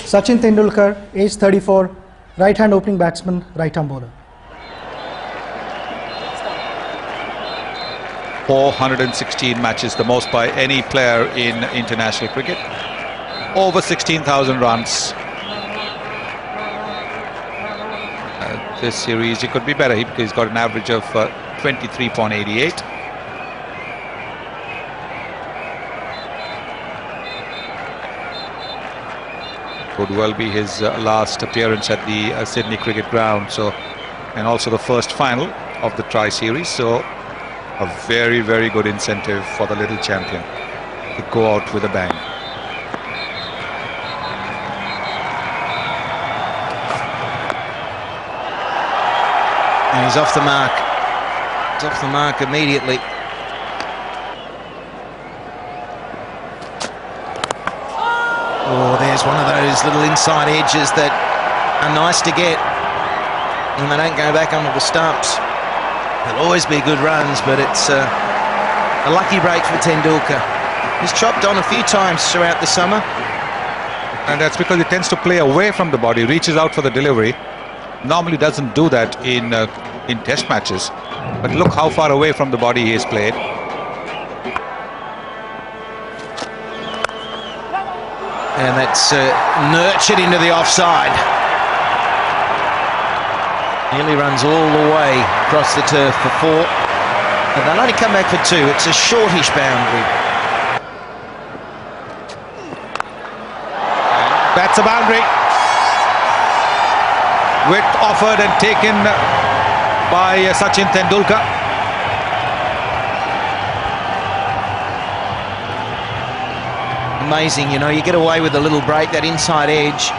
Sachin Tendulkar, age 34, right-hand opening batsman, right-arm bowler. 416 matches, the most by any player in international cricket. Over 16,000 runs. This series, it could be better. He's got an average of 23.88. Could well be his last appearance at the Sydney Cricket Ground. So, and also the first final of the Tri-Series. So, a very, very good incentive for the little champion to go out with a bang. And he's off the mark. He's off the mark immediately. Oh, there's one of those little inside edges that are nice to get, and they don't go back under the stumps. There'll always be good runs, but it's a lucky break for Tendulkar. He's chopped on a few times throughout the summer. And that's because he tends to play away from the body, reaches out for the delivery. Normally doesn't do that in test matches. But look how far away from the body he has played. And that's nurtured into the offside. Nearly runs all the way across the turf for 4. And they'll only come back for 2. It's a shortish boundary. That's a boundary. Width offered and taken by Sachin Tendulkar. Amazing, you know, you get away with a little break, that inside edge,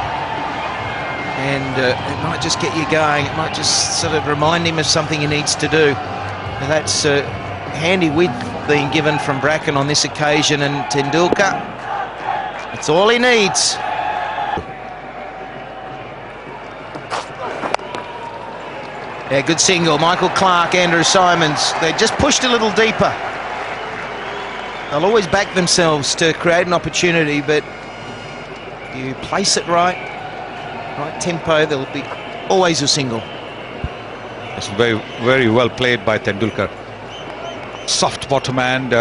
and it might just get you going. It might just sort of remind him of something he needs to do. And that's handy width being given from Bracken on this occasion, and Tendulkar, it's all he needs. Yeah, good single. Michael Clarke, Andrew Symonds, they just pushed a little deeper. They'll always back themselves to create an opportunity, but you place it right tempo, there'll be always a single. It's very, very well played by Tendulkar. Soft bottom hand,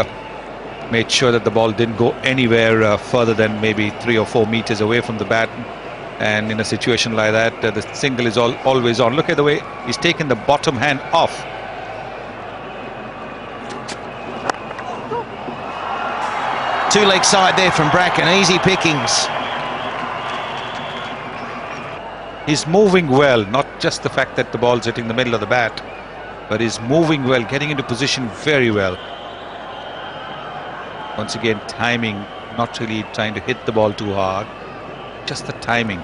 made sure that the ball didn't go anywhere further than maybe 3 or 4 meters away from the bat. And in a situation like that, the single is always on. Look at the way he's taken the bottom hand off. Two-leg side there from Bracken, easy pickings. He's moving well, not just the fact that the ball's hitting the middle of the bat, but he's moving well, getting into position very well. Once again, timing, not really trying to hit the ball too hard, just the timing.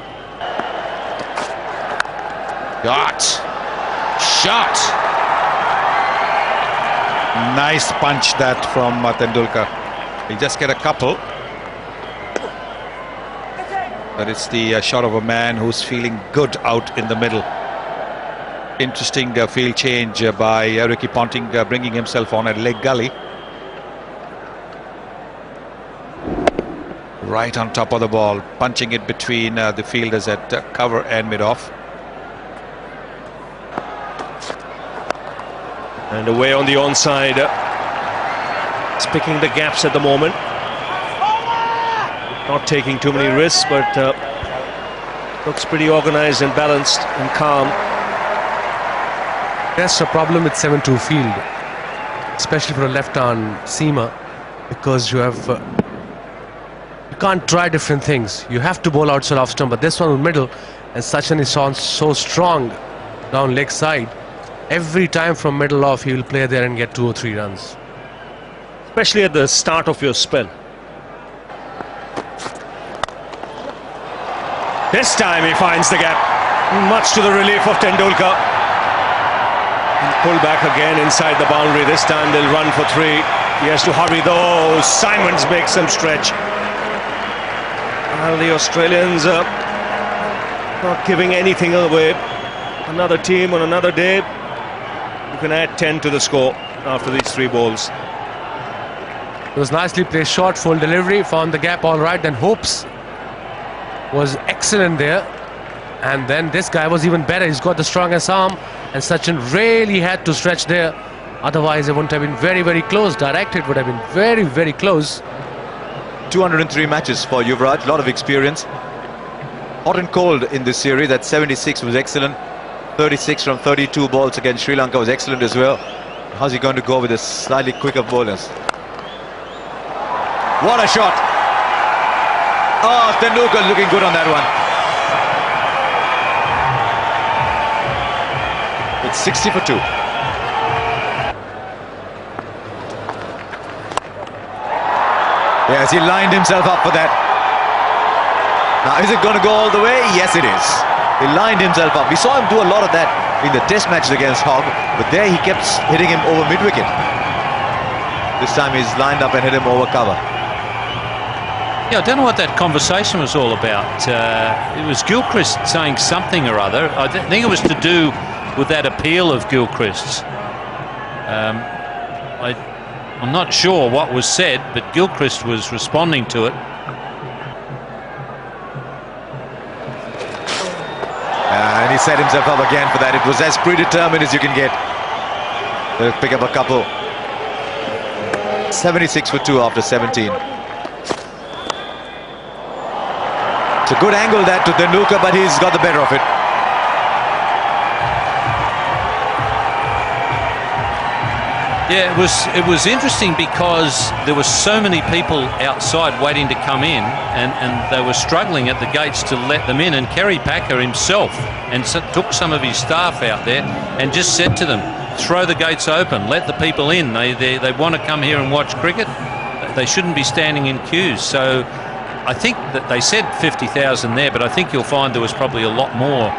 Shot! Nice punch that from Tendulkar. He'll just get a couple. But it's the shot of a man who's feeling good out in the middle. Interesting field change by Ricky Ponting, bringing himself on at leg gully. Right on top of the ball, punching it between the fielders at cover and mid-off. And away on the onside. It's picking the gaps at the moment. Not taking too many risks, but looks pretty organised and balanced and calm. That's a problem with 7-2 field, especially for a left-arm seamer, because you have you can't try different things. You have to bowl outside off stump, but this one in the middle, and Sachin is so strong down leg side. Every time from middle off, he will play there and get 2 or 3 runs. Especially at the start of your spell. This time he finds the gap, much to the relief of Tendulkar. Pull back again inside the boundary. This time they'll run for 3. He has to hurry though. Symonds makes some stretch. Well, the Australians are not giving anything away. Another team on another day, you can add 10 to the score after these 3 balls. It was nicely played, short, full delivery, found the gap all right, then hopes was excellent there. And then this guy was even better. He's got the strongest arm, and Sachin really had to stretch there. Otherwise, it wouldn't have been very, very close. Directed would have been very, very close. 203 matches for Yuvraj, a lot of experience. Hot and cold in this series. That 76 was excellent. 36 from 32 balls against Sri Lanka was excellent as well. How's he going to go with the slightly quicker bowlers? What a shot! Oh, Tendulkar looking good on that one. It's 60 for 2. Yes, he lined himself up for that. Now, is it going to go all the way? Yes, it is. He lined himself up. We saw him do a lot of that in the test matches against Hogg, but there he kept hitting him over mid-wicket. This time he's lined up and hit him over cover. Yeah, I don't know what that conversation was all about. It was Gilchrist saying something or other. I think it was to do with that appeal of Gilchrist's. I'm not sure what was said, but Gilchrist was responding to it. And he set himself up again for that. It was as predetermined as you can get. They'll pick up a couple. 76 for 2 after 17. It's a good angle that to Tendulkar, but he's got the better of it. Yeah, it was interesting because there were so many people outside waiting to come in, and they were struggling at the gates to let them in. And Kerry Packer himself took some of his staff out there and just said to them, throw the gates open, let the people in. They want to come here and watch cricket. They shouldn't be standing in queues. So I think that they said 50,000 there, but I think you'll find there was probably a lot more.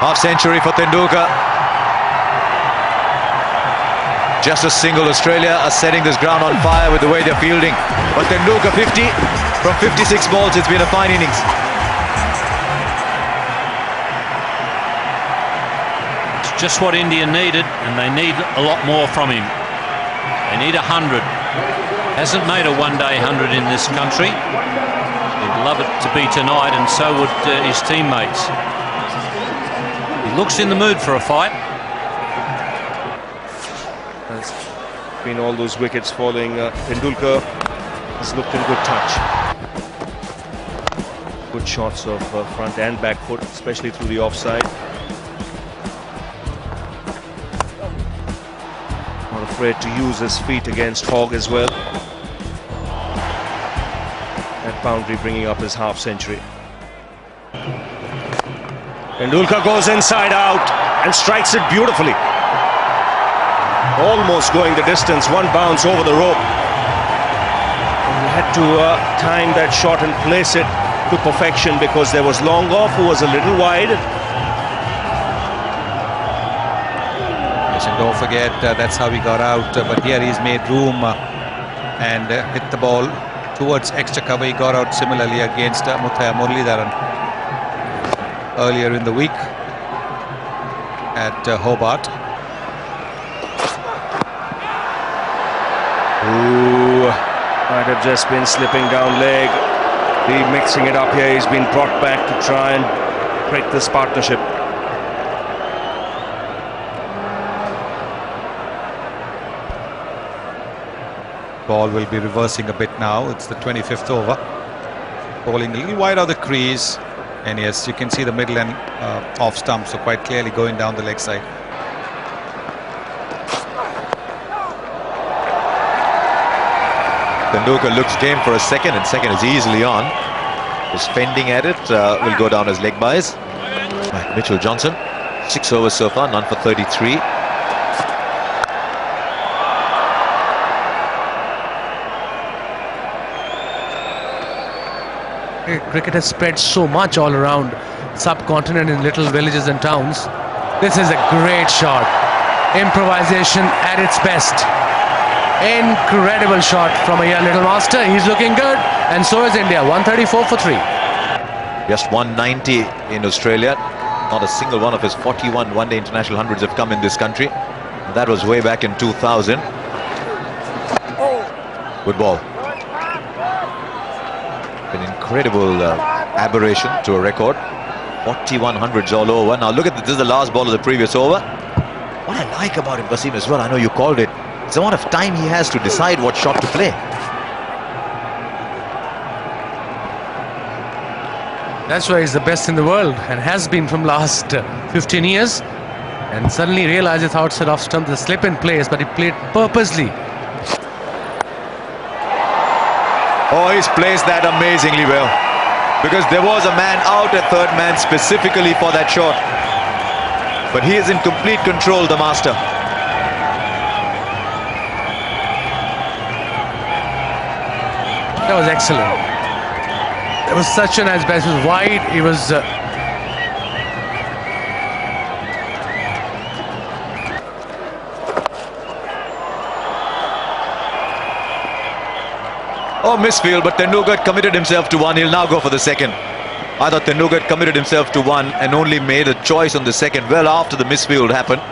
Half century for Tendulkar. Just a single. Australia are setting this ground on fire with the way they're fielding. But Tendulkar 50 from 56 balls. It's been a fine innings. It's just what India needed, and they need a lot more from him. They need 100. Hasn't made a one-day 100 in this country. He'd love it to be tonight, and so would his teammates. He looks in the mood for a fight. There's been all those wickets falling. Tendulkar has looked in good touch. Good shots of front and back foot, especially through the offside. Not afraid to use his feet against Hogg as well. That boundary bringing up his half century. Tendulkar goes inside out and strikes it beautifully. Almost going the distance, one bounce over the rope. And he had to time that shot and place it to perfection because there was long off, who was a little wide. Yes, and don't forget that's how he got out. But here he's made room and hit the ball towards extra cover. He got out similarly against Muthaiya Muralidharan earlier in the week at Hobart. Ooh, might have just been slipping down leg. Mixing it up here. He's been brought back to try and break this partnership. Ball will be reversing a bit now. It's the 25th over. Bowling a little wide of the crease. And yes, you can see the middle and off stump, so quite clearly going down the leg side. Tendulkar looks game for a second, and second is easily on. Just fending at it, will go down as leg buys. Mitchell Johnson, 6 overs so far, none for 33. Cricket has spread so much all around subcontinent in little villages and towns. This is a great shot. Improvisation at its best. Incredible shot from a young little master. He's looking good, and so is India. 134 for 3. Just 190 in Australia. Not a single one of his 41 one-day international hundreds have come in this country. That was way back in 2000. Good ball. incredible aberration to a record. 4100s all over. Now look at this, is the last ball of the previous over. What I like about him, Wasim, as well, I know you called it, it's the amount of time he has to decide what shot to play. That's why he's the best in the world and has been from last 15 years. And suddenly realizes outside off stump the slip in place, but he played purposely. Oh, he's placed that amazingly well. Because there was a man out at third man specifically for that shot. But he is in complete control, the master. That was excellent. It was such a nice bat. It was wide. It was... Oh, misfield, but Tendulkar committed himself to one. He'll now go for the second. I thought Tendulkar committed himself to one and only made a choice on the second well after the misfield happened.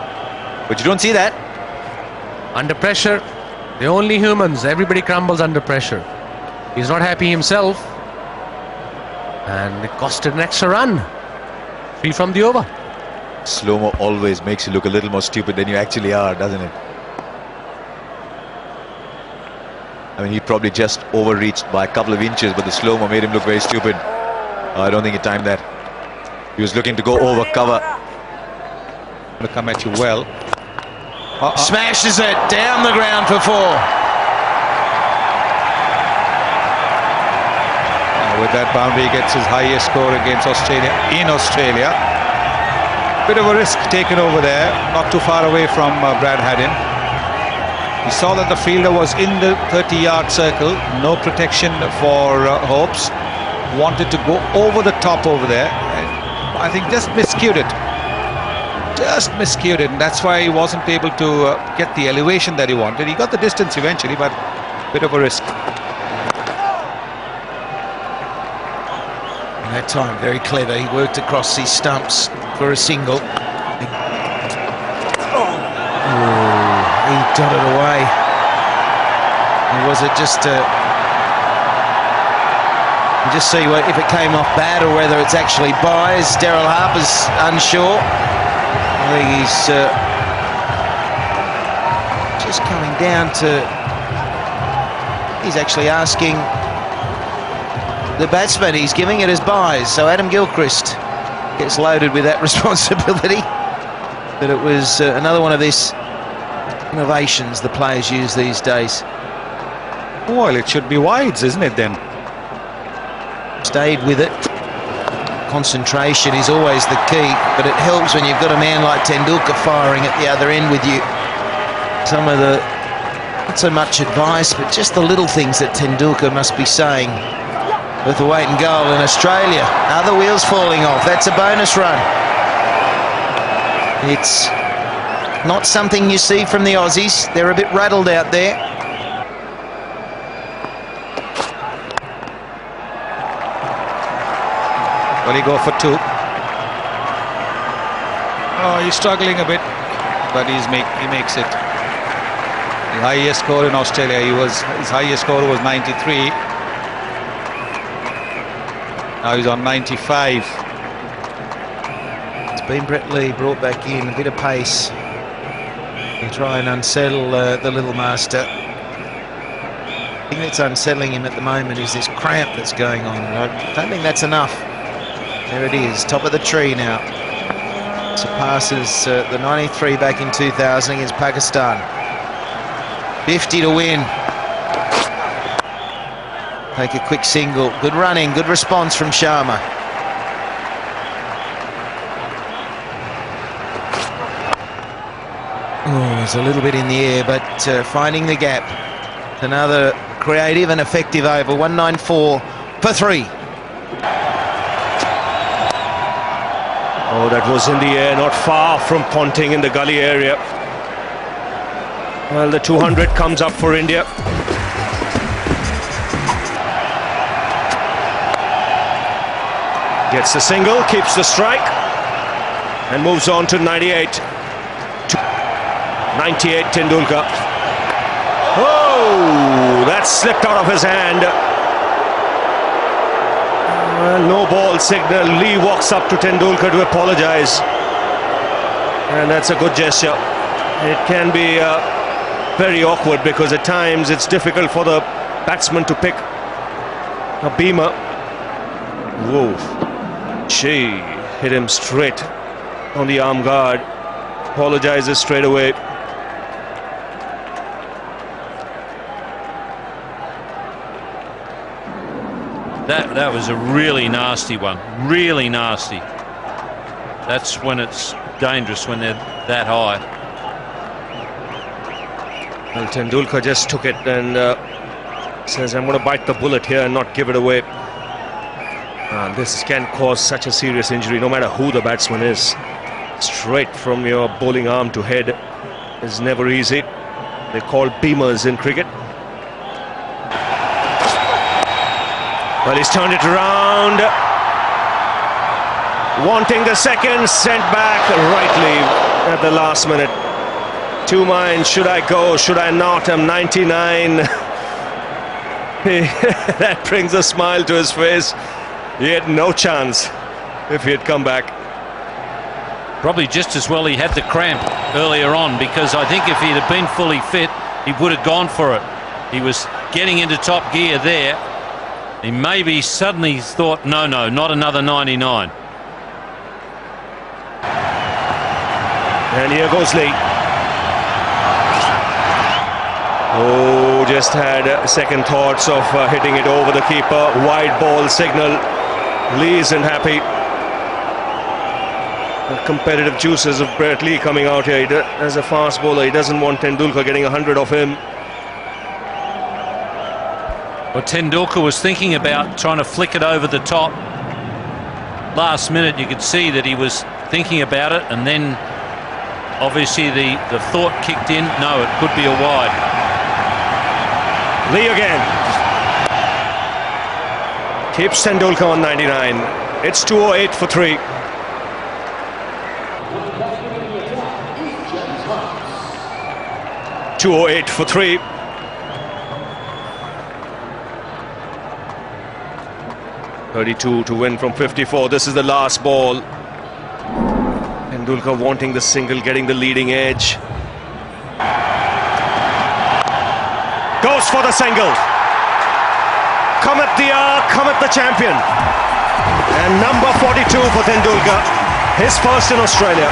But you don't see that. Under pressure, the only humans. Everybody crumbles under pressure. He's not happy himself. And it costed an extra run. 3 from the over. Slow-mo always makes you look a little more stupid than you actually are, doesn't it? I mean, he probably just overreached by a couple of inches, but the slow-mo made him look very stupid. I don't think he timed that. He was looking to go over cover. To come at you well. Smashes it down the ground for 4. With that boundary, he gets his highest score against Australia in Australia. Bit of a risk taken over there, not too far away from Brad Haddin. He saw that the fielder was in the 30-yard circle, no protection for Hopes. Wanted to go over the top over there. And I think just miscued it. Just miscued it, and that's why he wasn't able to get the elevation that he wanted. He got the distance eventually, but bit of a risk. And that time, very clever. He worked across his stumps for a single. He dotted away. And was it just you just see if it came off bad or whether it's actually buys. Daryl Harper's unsure. I think he's just coming down to... He's actually asking the batsman. He's giving it as buys. So Adam Gilchrist gets loaded with that responsibility. But it was another one of these innovations the players use these days. Well, it should be wides, isn't it then? Stayed with it. Concentration is always the key, but it helps when you've got a man like Tendulkar firing at the other end with you. Some of the, not so much advice, but just the little things that Tendulkar must be saying with the weight and goal in Australia. Other wheels falling off. That's a bonus run. It's not something you see from the Aussies. They're a bit rattled out there. Will he go for 2? Oh, he's struggling a bit, but he makes it. The highest score in Australia, his highest score was 93. Now he's on 95. It's been Brett Lee brought back in, a bit of pace to try and unsettle the little master. The thing that's unsettling him at the moment is this cramp that's going on. I don't think that's enough. There it is, top of the tree now. Surpasses the 93 back in 2000 against Pakistan. 50 to win. Take a quick single. Good running, good response from Sharma. Oh, it's a little bit in the air, but finding the gap. Another creative and effective over. 194 for 3. Oh, that was in the air, not far from Ponting in the gully area. Well, the 200 comes up for India. Gets the single, keeps the strike, and moves on to 98. 98 Tendulkar. Oh, that slipped out of his hand. No ball signal. Lee walks up to Tendulkar to apologise. And that's a good gesture. It can be very awkward because at times it's difficult for the batsman to pick a beamer. Whoa. Gee, hit him straight on the arm guard. Apologises straight away. That was a really nasty one. Really nasty. That's when it's dangerous, when they're that high. Well, Tendulkar just took it and says, I'm going to bite the bullet here and not give it away. This can cause such a serious injury, no matter who the batsman is. Straight from your bowling arm to head is never easy. They're called beamers in cricket. Well, he's turned it around. Wanting the second, sent back rightly at the last minute. Two minds, should I go, should I not? I'm 99. That brings a smile to his face. He had no chance if he had come back. Probably just as well he had the cramp earlier on, because I think if he'd have been fully fit, he would have gone for it. He was getting into top gear there. He maybe suddenly thought, no, not another 99. And here goes Lee. Oh, just had second thoughts of hitting it over the keeper. Wide ball signal. Lee isn't happy. The competitive juices of Brett Lee coming out here. As a fast bowler, he doesn't want Tendulkar getting 100 of him. Well, Tendulkar was thinking about trying to flick it over the top. Last minute, you could see that he was thinking about it, and then obviously the thought kicked in. No, it could be a wide. Lee again. Keeps Tendulkar on 99. It's 208 for 3. .208 for 3. .32 to win from 54. This is the last ball. Tendulkar wanting the single, getting the leading edge. Goes for the single. Cometh the hour, cometh the champion. And number 42 for Tendulkar. His first in Australia.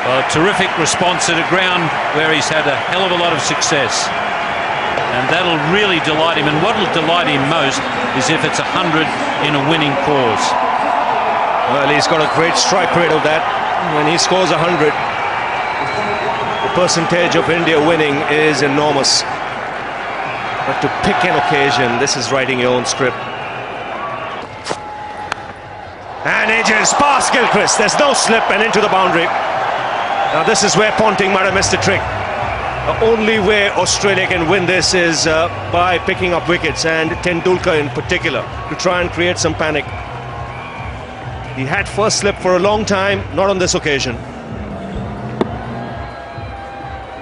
Well, a terrific response at a ground where he's had a hell of a lot of success. And that'll really delight him. And what will delight him most is if it's 100 in a winning cause. Well, he's got a great strike rate of that. When he scores 100, the percentage of India winning is enormous. But to pick an occasion, this is writing your own script. And edges past Gilchrist. There's no slip and into the boundary. Now this is where Ponting might have missed a trick. The only way Australia can win this is by picking up wickets, and Tendulkar in particular, to try and create some panic. He had first slip for a long time, not on this occasion.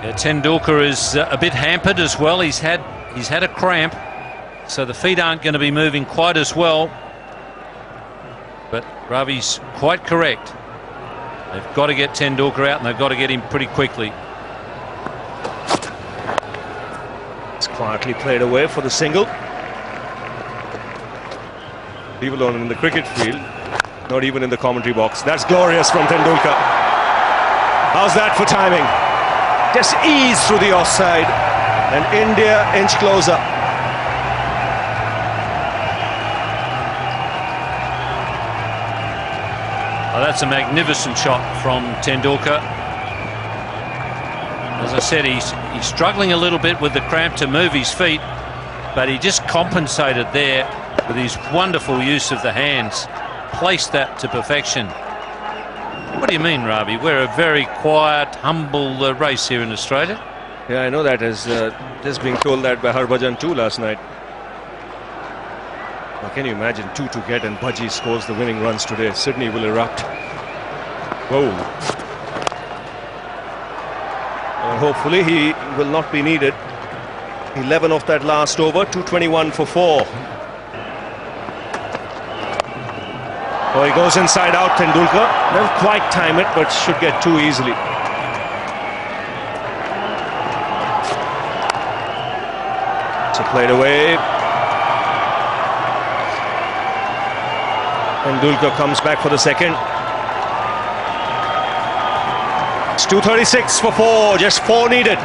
Yeah, Tendulkar is a bit hampered as well. He's had a cramp, so the feet aren't going to be moving quite as well. But Ravi's quite correct. They've got to get Tendulkar out, and they've got to get him pretty quickly. It's quietly played away for the single. Leave alone in the cricket field, not even in the commentary box. That's glorious from Tendulkar. How's that for timing? Just ease through the offside, and India inch closer. Oh, that's a magnificent shot from Tendulkar. As I said, he's struggling a little bit with the cramp to move his feet, but he just compensated there with his wonderful use of the hands. Placed that to perfection. What do you mean, Ravi? We're a very quiet, humble race here in Australia. Yeah, I know that, as just being told that by Harbhajan too last night. Now, can you imagine 2 to get and Bhaji scores the winning runs today? Sydney will erupt. Whoa. And hopefully he will not be needed. 11 off that last over, 221 for 4. Oh, he goes inside out, Tendulkar. Never quite time it, but should get 2 easily. So played away. Tendulkar comes back for the second. It's 236 for 4, just 4 needed.